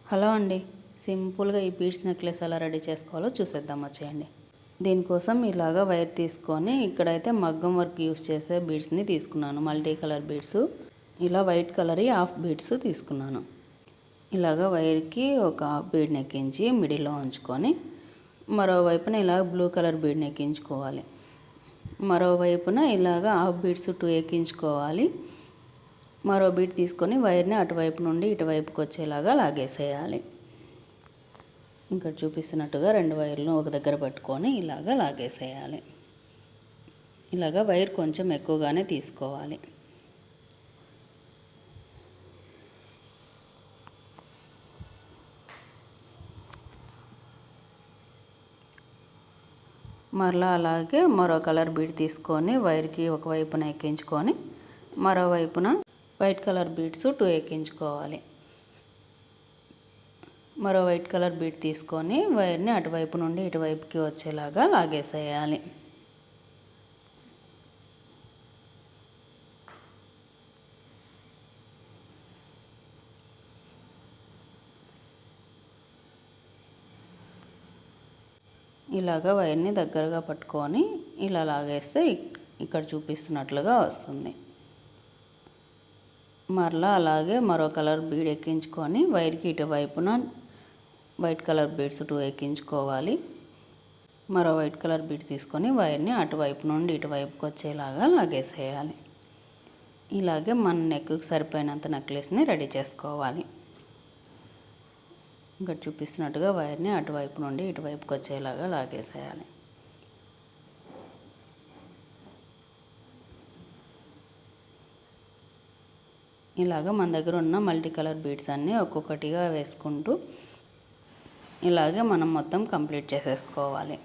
Hello అండి, సింపుల్గా ఈ బీడ్స్ నెక్లెస్ ఎలా రెడీ చేసుకోవాలో చూసేద్దాం వచ్చేయండి. దీనికోసం ఇలాగా వైర్ తీసుకొని ఇక్కడైతే మగ్గం వర్క్ యూస్ చేసే బీడ్స్ని తీసుకున్నాను. మల్టీ కలర్ బీడ్స్, ఇలా వైట్ కలర్ హాఫ్ బీడ్స్ తీసుకున్నాను. ఇలాగా వైర్కి ఒక హాఫ్ బీడ్ని ఎక్కించి మిడిల్లో ఉంచుకొని మరోవైపున ఇలా బ్లూ కలర్ బీడ్ని ఎక్కించుకోవాలి. మరోవైపున ఇలాగా హాఫ్ బీడ్స్ 2 ఎక్కించుకోవాలి. మరో బీడ్ తీసుకొని వైర్ని అటువైపు నుండి ఇటువైపుకి వచ్చేలాగా లాగేసేయాలి. ఇక్కడ చూపిస్తున్నట్టుగా 2 వైర్లను ఒక దగ్గర పట్టుకొని ఇలాగా లాగేసేయాలి. ఇలాగా వైర్ కొంచెం ఎక్కువగానే తీసుకోవాలి. మరలా అలాగే మరో కలర్ బీడ్ తీసుకొని వైర్కి ఒకవైపున ఎక్కించుకొని మరోవైపున వైట్ కలర్ బీడ్స్ 2 ఎక్కించుకోవాలి. మరో వైట్ కలర్ బీడ్ తీసుకొని వైర్ని అటువైపు నుండి ఇటువైపుకి వచ్చేలాగా లాగేసేయాలి. ఇలాగా వైర్ని దగ్గరగా పట్టుకొని ఇలా లాగేస్తే ఇక్కడ చూపిస్తున్నట్లుగా వస్తుంది. మరలా అలాగే మరో కలర్ బీడ్ ఎక్కించుకొని వైర్కి ఇటువైపున వైట్ కలర్ బీడ్స్ 2 ఎక్కించుకోవాలి. మరో వైట్ కలర్ బీడ్ తీసుకొని వైర్ని అటువైపు నుండి ఇటువైపుకి వచ్చేలాగా లాగేసేయాలి. ఇలాగే మన నెక్కి సరిపోయినంత నెక్లెస్ని రెడీ చేసుకోవాలి. ఇక్కడ చూపిస్తున్నట్టుగా వైర్ని అటువైపు నుండి ఇటువైపుకి వచ్చేలాగా లాగేసేయాలి. ఇలాగ మన దగ్గర ఉన్న మల్టీ కలర్ బీడ్స్ అన్నీ ఒక్కొక్కటిగా వేసుకుంటూ ఇలాగే మనం మొత్తం కంప్లీట్ చేసేసుకోవాలి.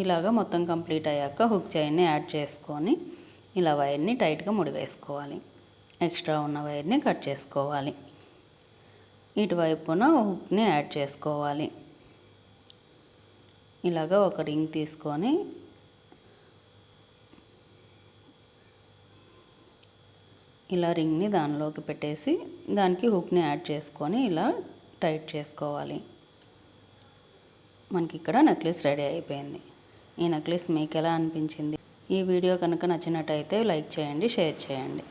ఇలాగ మొత్తం కంప్లీట్ అయ్యాక హుక్ చైన్ని యాడ్ చేసుకొని ఇలా వైర్ని టైట్గా ముడివేసుకోవాలి. ఎక్స్ట్రా ఉన్న వైర్ని కట్ చేసుకోవాలి. ఇటువైపున హుక్ని యాడ్ చేసుకోవాలి. ఇలాగ ఒక రింగ్ తీసుకొని ఇలా రింగ్ని దానిలోకి పెట్టేసి దానికి హుక్ని యాడ్ చేసుకొని ఇలా టైట్ చేసుకోవాలి. మనకి ఇక్కడ నెక్లెస్ రెడీ అయిపోయింది. ఈ నెక్లెస్ మీకు ఎలా అనిపించింది? ఈ వీడియో కనుక నచ్చినట్టయితే లైక్ చేయండి, షేర్ చేయండి.